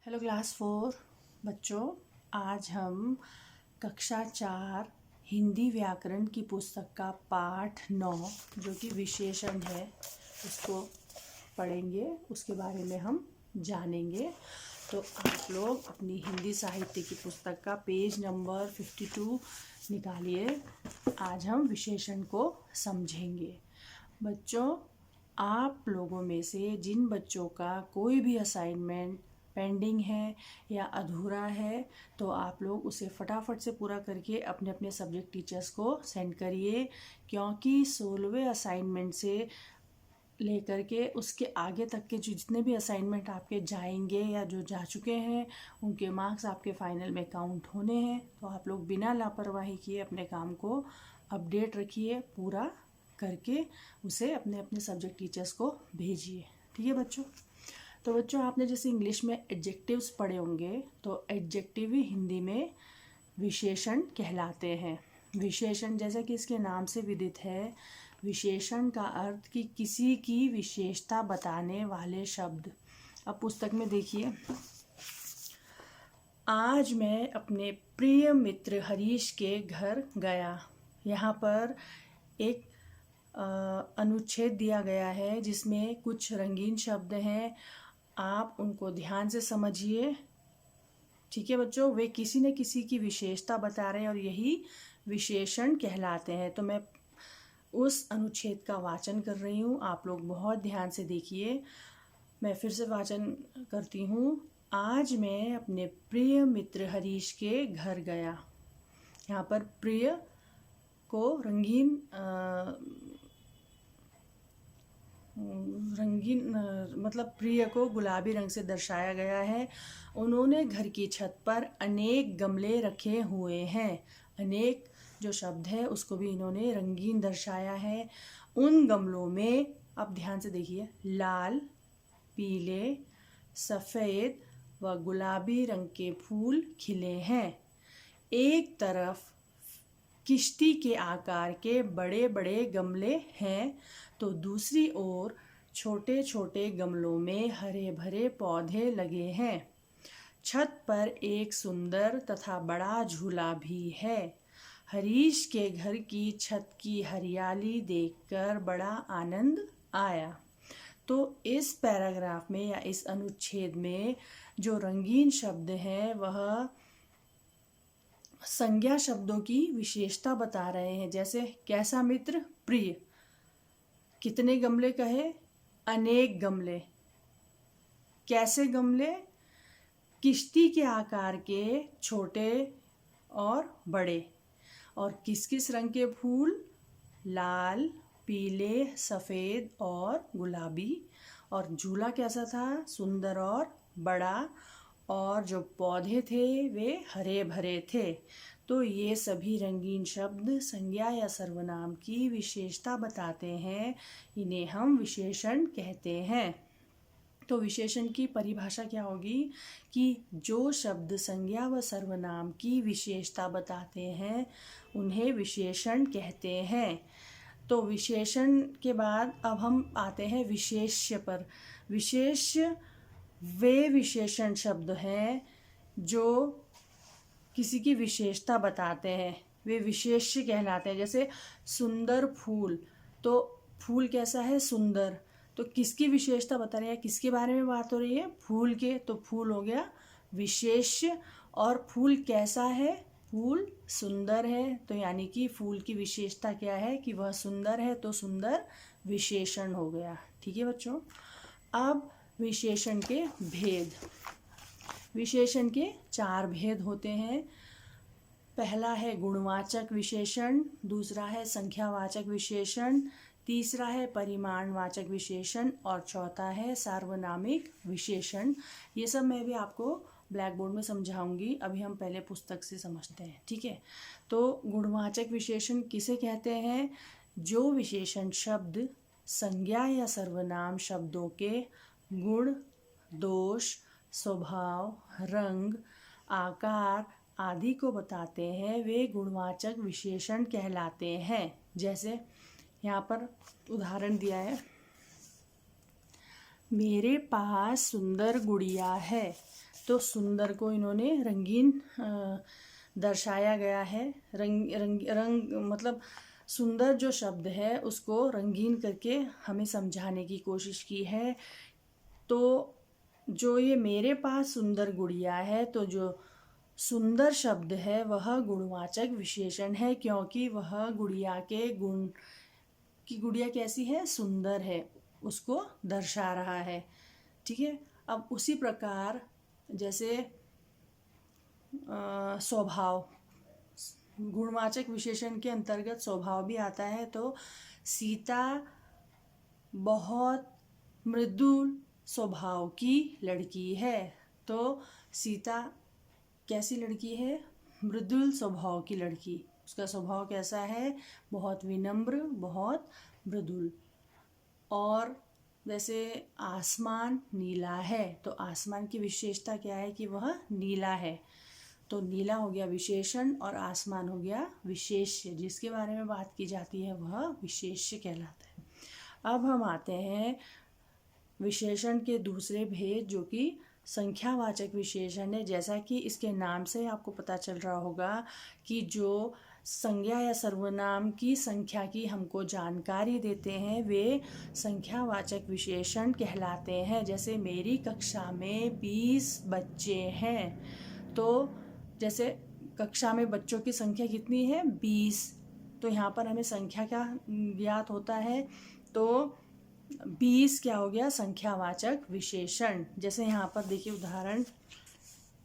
Hello class 4 बच्चों, आज हम कक्षा 4 हिंदी व्याकरण की पुस्तक का पाठ 9 जो कि विशेषण है उसको पढ़ेंगे। उसके बारे में हम जानेंगे। तो आप लोग अपनी हिंदी साहित्य की पुस्तक का पेज नंबर 52 निकालिए। आज हम विशेषण को समझेंगे। बच्चों, आप लोगों में से जिन बच्चों का कोई भी असाइनमेंट पेंडिंग है या अधूरा है तो आप लोग उसे फटाफट से पूरा करके अपने अपने सब्जेक्ट टीचर्स को सेंड करिए, क्योंकि 16वें असाइनमेंट से लेकर के उसके आगे तक के जो जितने भी असाइनमेंट आपके जाएंगे या जो जा चुके हैं उनके मार्क्स आपके फाइनल में काउंट होने हैं। तो आप लोग बिना लापरवाही किए अपने काम को अपडेट रखिए, पूरा करके उसे अपने अपने सब्जेक्ट टीचर्स को भेजिए। ठीक है बच्चों। तो बच्चों, आपने जैसे इंग्लिश में एडजेक्टिव्स पढ़े होंगे, तो एडजेक्टिव ही हिंदी में विशेषण कहलाते हैं। विशेषण जैसा कि इसके नाम से विदित है, विशेषण का अर्थ कि किसी की विशेषता बताने वाले शब्द। अब पुस्तक में देखिए, आज मैं अपने प्रिय मित्र हरीश के घर गया। यहाँ पर एक अनुच्छेद दिया गया है जिसमें कुछ रंगीन शब्द हैं। आप उनको ध्यान से समझिए। ठीक है बच्चों, वे किसी न किसी की विशेषता बता रहे हैं और यही विशेषण कहलाते हैं। तो मैं उस अनुच्छेद का वाचन कर रही हूँ, आप लोग बहुत ध्यान से देखिए। मैं फिर से वाचन करती हूँ। आज मैं अपने प्रिय मित्र हरीश के घर गया। यहाँ पर प्रिय को रंगीन मतलब प्रिय को गुलाबी रंग से दर्शाया गया है। उन्होंने घर की छत पर अनेक गमले रखे हुए हैं। अनेक जो शब्द है उसको भी इन्होंने रंगीन दर्शाया है। उन गमलों में, अब ध्यान से देखिए, लाल, पीले, सफ़ेद व गुलाबी रंग के फूल खिले हैं। एक तरफ किश्ती के आकार के बड़े बड़े गमले हैं तो दूसरी ओर छोटे छोटे गमलों में हरे भरे पौधे लगे हैं। छत पर एक सुंदर तथा बड़ा झूला भी है। हरीश के घर की छत की हरियाली देखकर बड़ा आनंद आया। तो इस पैराग्राफ में या इस अनुच्छेद में जो रंगीन शब्द हैं वह संज्ञा शब्दों की विशेषता बता रहे हैं। जैसे कैसा मित्र, प्रिय। कितने गमले कहे, अनेक गमले। कैसे गमले, किश्ती के आकार के, छोटे और बड़े। और किस किस रंग के फूल, लाल, पीले, सफ़ेद और गुलाबी। और झूला कैसा था, सुंदर और बड़ा। और जो पौधे थे वे हरे भरे थे। तो ये सभी रंगीन शब्द संज्ञा या सर्वनाम की विशेषता बताते हैं। इन्हें हम विशेषण कहते हैं। तो विशेषण की परिभाषा क्या होगी कि जो शब्द संज्ञा व सर्वनाम की विशेषता बताते हैं उन्हें विशेषण कहते हैं। तो विशेषण के बाद अब हम आते हैं विशेष्य पर। विशेष्य वे विशेषण शब्द हैं जो किसी की विशेषता बताते हैं, वे विशेष्य कहलाते हैं। जैसे सुंदर फूल, तो फूल कैसा है, सुंदर। तो किसकी विशेषता बता रहे हैं, किसके बारे में बात हो रही है, फूल के। तो फूल हो गया विशेष्य। और फूल कैसा है, फूल सुंदर है। तो यानी कि फूल की विशेषता क्या है कि वह सुंदर है, तो सुंदर विशेषण हो गया। ठीक है बच्चों। अब विशेषण के भेद। विशेषण के 4 भेद होते हैं। पहला है गुणवाचक विशेषण, दूसरा है संख्यावाचक विशेषण, तीसरा है परिमाणवाचक विशेषण और चौथा है सार्वनामिक विशेषण। ये सब मैं भी आपको ब्लैक बोर्ड में समझाऊंगी, अभी हम पहले पुस्तक से समझते हैं। ठीक है। तो गुणवाचक विशेषण किसे कहते हैं, जो विशेषण शब्द संज्ञा या सर्वनाम शब्दों के गुण, दोष, स्वभाव, रंग, आकार आदि को बताते हैं, वे गुणवाचक विशेषण कहलाते हैं। जैसे यहाँ पर उदाहरण दिया है, मेरे पास सुंदर गुड़िया है। तो सुंदर को इन्होंने रंगीन दर्शाया गया है। रंग मतलब सुंदर जो शब्द है उसको रंगीन करके हमें समझाने की कोशिश की है। तो जो ये मेरे पास सुंदर गुड़िया है, तो जो सुंदर शब्द है वह गुणवाचक विशेषण है, क्योंकि वह गुड़िया के गुण कि गुड़िया कैसी है, सुंदर है, उसको दर्शा रहा है। ठीक है। अब उसी प्रकार जैसे स्वभाव, गुणवाचक विशेषण के अंतर्गत स्वभाव भी आता है। तो सीता बहुत मृदुल स्वभाव की लड़की है। तो सीता कैसी लड़की है, मृदुल स्वभाव की लड़की। उसका स्वभाव कैसा है, बहुत विनम्र, बहुत मृदुल। और जैसे आसमान नीला है, तो आसमान की विशेषता क्या है कि वह नीला है। तो नीला हो गया विशेषण और आसमान हो गया विशेष्य। जिसके बारे में बात की जाती है वह विशेष्य कहलाता है। अब हम आते हैं विशेषण के दूसरे भेद, जो कि संख्यावाचक विशेषण है। जैसा कि इसके नाम से आपको पता चल रहा होगा कि जो संज्ञा या सर्वनाम की संख्या की हमको जानकारी देते हैं वे संख्यावाचक विशेषण कहलाते हैं। जैसे मेरी कक्षा में 20 बच्चे हैं, तो जैसे कक्षा में बच्चों की संख्या कितनी है, 20। तो यहाँ पर हमें संख्या क्या ज्ञात होता है, तो 20 क्या हो गया, संख्यावाचक विशेषण। जैसे यहाँ पर देखिए उदाहरण,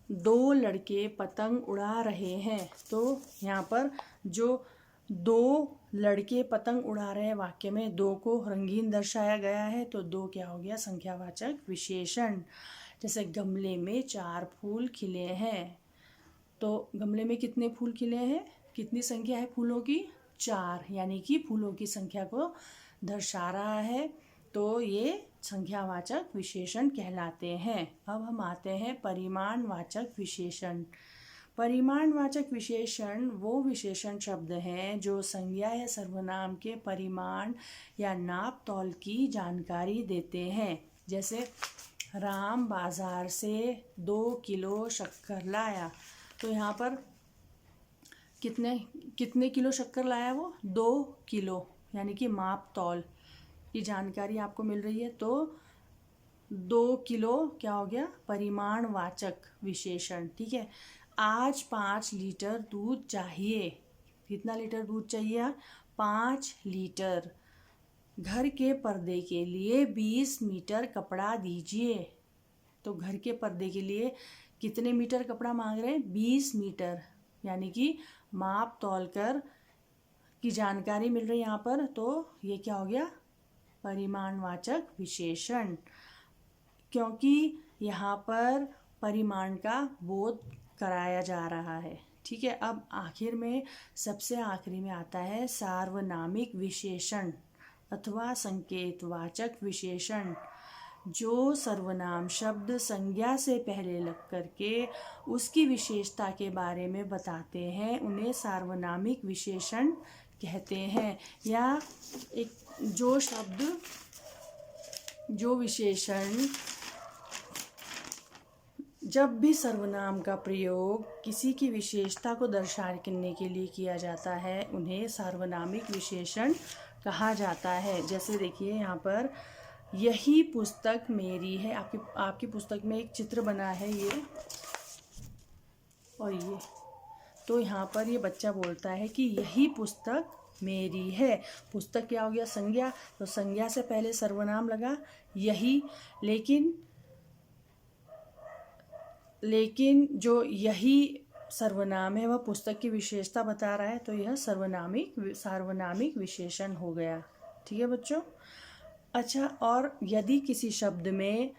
2 लड़के पतंग उड़ा रहे हैं। तो यहाँ पर जो 2 लड़के पतंग उड़ा रहे हैं, वाक्य में 2 को रंगीन दर्शाया गया है। तो 2 क्या हो गया, संख्यावाचक विशेषण। जैसे गमले में 4 फूल खिले हैं। तो गमले में कितने फूल खिले हैं, कितनी संख्या है फूलों की, 4, यानी कि फूलों की संख्या को दर्शा रहा है। तो ये संख्यावाचक विशेषण कहलाते हैं। अब हम आते हैं परिमाणवाचक विशेषण। परिमाणवाचक विशेषण वो विशेषण शब्द हैं जो संज्ञा या सर्वनाम के परिमाण या नाप तौल की जानकारी देते हैं। जैसे राम बाजार से 2 किलो शक्कर लाया। तो यहाँ पर कितने किलो शक्कर लाया वो, 2 किलो, यानी कि माप तौल की जानकारी आपको मिल रही है। तो 2 किलो क्या हो गया, परिमाणवाचक विशेषण। ठीक है। आज 5 लीटर दूध चाहिए। कितना लीटर दूध चाहिए, 5 लीटर। घर के पर्दे के लिए 20 मीटर कपड़ा दीजिए। तो घर के पर्दे के लिए कितने मीटर कपड़ा मांग रहे हैं, 20 मीटर, यानी कि माप तौल कर की जानकारी मिल रही है यहाँ पर। तो ये क्या हो गया, परिमाणवाचक विशेषण, क्योंकि यहाँ पर परिमाण का बोध कराया जा रहा है। ठीक है। अब आखिर में सबसे आखिरी में आता है सार्वनामिक विशेषण अथवा संकेतवाचक विशेषण। जो सर्वनाम शब्द संज्ञा से पहले लग करके उसकी विशेषता के बारे में बताते हैं उन्हें सार्वनामिक विशेषण कहते हैं। या एक जो शब्द, जो विशेषण जब भी सर्वनाम का प्रयोग किसी की विशेषता को दर्शाने के लिए किया जाता है उन्हें सार्वनामिक विशेषण कहा जाता है। जैसे देखिए यहाँ पर, यही पुस्तक मेरी है। आपकी पुस्तक में एक चित्र बना है ये और ये। तो यहाँ पर ये बच्चा बोलता है कि यही पुस्तक मेरी है। पुस्तक क्या हो गया, संज्ञा। तो संज्ञा से पहले सर्वनाम लगा यही, लेकिन जो यही सर्वनाम है वह पुस्तक की विशेषता बता रहा है। तो यह सार्वनामिक विशेषण हो गया। ठीक है बच्चों। अच्छा, और यदि किसी शब्द में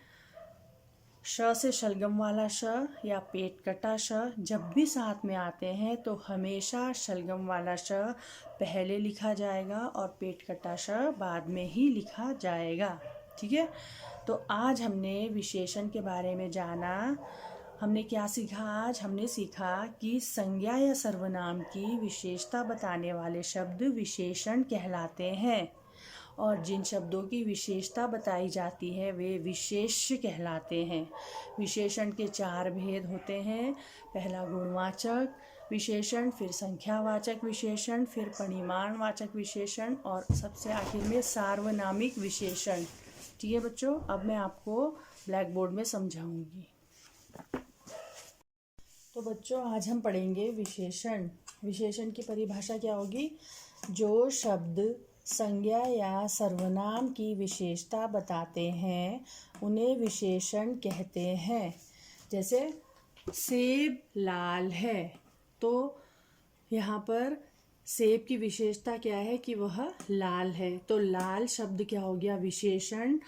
श से शलगम वाला श या पेट कटा श जब भी साथ में आते हैं तो हमेशा शलगम वाला श पहले लिखा जाएगा और पेट कटा श बाद में ही लिखा जाएगा। ठीक है। तो आज हमने विशेषण के बारे में जाना। हमने क्या सीखा, आज हमने सीखा कि संज्ञा या सर्वनाम की विशेषता बताने वाले शब्द विशेषण कहलाते हैं और जिन शब्दों की विशेषता बताई जाती है वे विशेष्य कहलाते हैं। विशेषण के 4 भेद होते हैं। पहला गुणवाचक विशेषण, फिर संख्यावाचक विशेषण, फिर परिमाणवाचक विशेषण और सबसे आखिर में सार्वनामिक विशेषण। ठीक है बच्चों, अब मैं आपको ब्लैक बोर्ड में समझाऊंगी। तो बच्चों आज हम पढ़ेंगे विशेषण। विशेषण की परिभाषा क्या होगी? जो शब्द संज्ञा या सर्वनाम की विशेषता बताते हैं उन्हें विशेषण कहते हैं। जैसे सेब लाल है, तो यहाँ पर सेब की विशेषता क्या है कि वह लाल है, तो लाल शब्द क्या हो गया? विशेषण।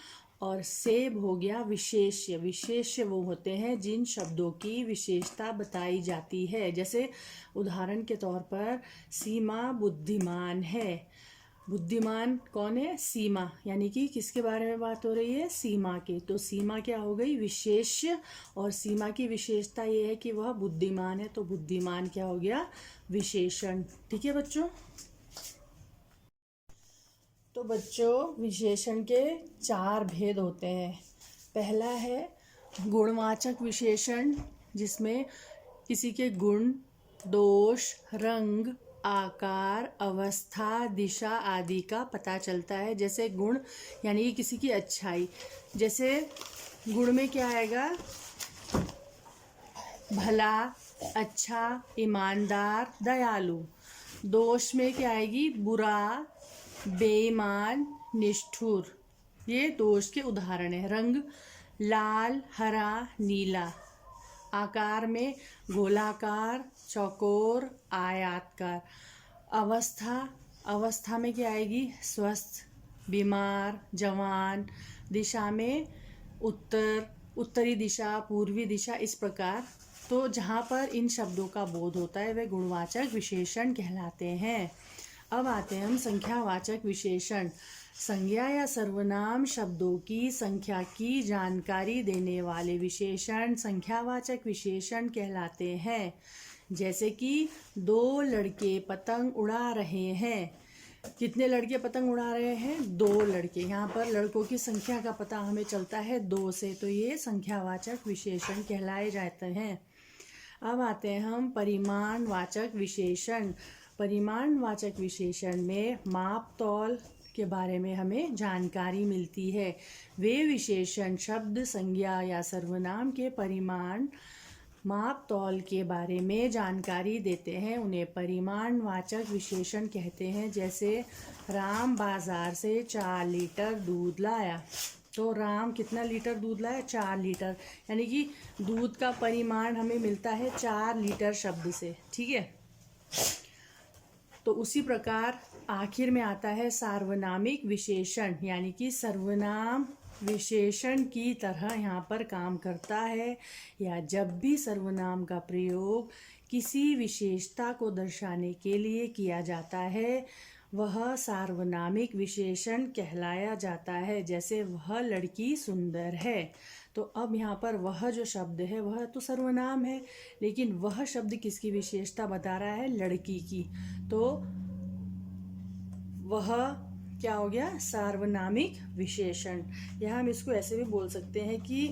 और सेब हो गया विशेष्य। विशेष्य वो होते हैं जिन शब्दों की विशेषता बताई जाती है। जैसे उदाहरण के तौर पर सीमा बुद्धिमान है। बुद्धिमान कौन है? सीमा, यानी कि किसके बारे में बात हो रही है? सीमा के। तो सीमा क्या हो गई? विशेष्य। और सीमा की विशेषता ये है कि वह बुद्धिमान है, तो बुद्धिमान क्या हो गया? विशेषण। ठीक है बच्चों। तो बच्चों विशेषण के 4 भेद होते हैं। पहला है गुणवाचक विशेषण, जिसमें किसी के गुण, दोष, रंग, आकार, अवस्था, दिशा आदि का पता चलता है। जैसे गुण यानी कि किसी की अच्छाई। जैसे गुण में क्या आएगा? भला, अच्छा, ईमानदार, दयालु। दोष में क्या आएगी? बुरा, बेईमान, निष्ठुर। ये दोष के उदाहरण है। रंग लाल, हरा, नीला। आकार में गोलाकार, चौकोर, आयताकार। अवस्था में क्या आएगी? स्वस्थ, बीमार, जवान। दिशा में उत्तरी दिशा, पूर्वी दिशा, इस प्रकार। तो जहाँ पर इन शब्दों का बोध होता है वे गुणवाचक विशेषण कहलाते हैं। अब आते हैं हम संख्यावाचक विशेषण। संज्ञा या सर्वनाम शब्दों की संख्या की जानकारी देने वाले विशेषण संख्यावाचक विशेषण कहलाते हैं। जैसे कि 2 लड़के पतंग उड़ा रहे हैं। कितने लड़के पतंग उड़ा रहे हैं? 2 लड़के। यहाँ पर लड़कों की संख्या का पता हमें चलता है 2 से, तो ये संख्यावाचक विशेषण कहलाए जाते हैं। अब आते हैं हम परिमाणवाचक विशेषण। परिमाणवाचक विशेषण में माप तौल के बारे में हमें जानकारी मिलती है। वे विशेषण शब्द, संज्ञा या सर्वनाम के परिमाण, माप तौल के बारे में जानकारी देते हैं, उन्हें परिमाणवाचक विशेषण कहते हैं। जैसे राम बाजार से 4 लीटर दूध लाया। तो राम कितना लीटर दूध लाया? 4 लीटर, यानी कि दूध का परिमाण हमें मिलता है 4 लीटर शब्द से। ठीक है। तो उसी प्रकार आखिर में आता है सार्वनामिक विशेषण, यानी कि सर्वनाम विशेषण की तरह यहाँ पर काम करता है, या जब भी सर्वनाम का प्रयोग किसी विशेषता को दर्शाने के लिए किया जाता है वह सार्वनामिक विशेषण कहलाया जाता है। जैसे वह लड़की सुंदर है, तो अब यहाँ पर वह जो शब्द है वह तो सर्वनाम है, लेकिन वह शब्द किसकी विशेषता बता रहा है? लड़की की। तो वह क्या हो गया? सार्वनामिक विशेषण। या हम इसको ऐसे भी बोल सकते हैं कि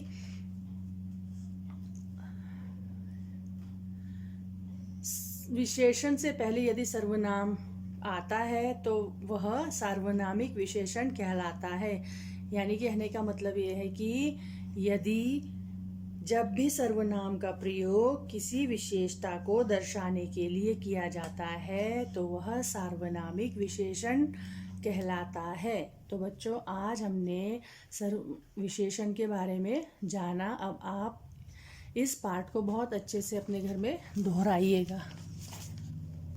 विशेषण से पहले यदि सर्वनाम आता है तो वह सार्वनामिक विशेषण कहलाता है। यानी कि कहने का मतलब यह है कि यदि जब भी सर्वनाम का प्रयोग किसी विशेषता को दर्शाने के लिए किया जाता है तो वह सार्वनामिक विशेषण कहलाता है। तो बच्चों आज हमने विशेषण के बारे में जाना। अब आप इस पाठ को बहुत अच्छे से अपने घर में दोहराइएगा।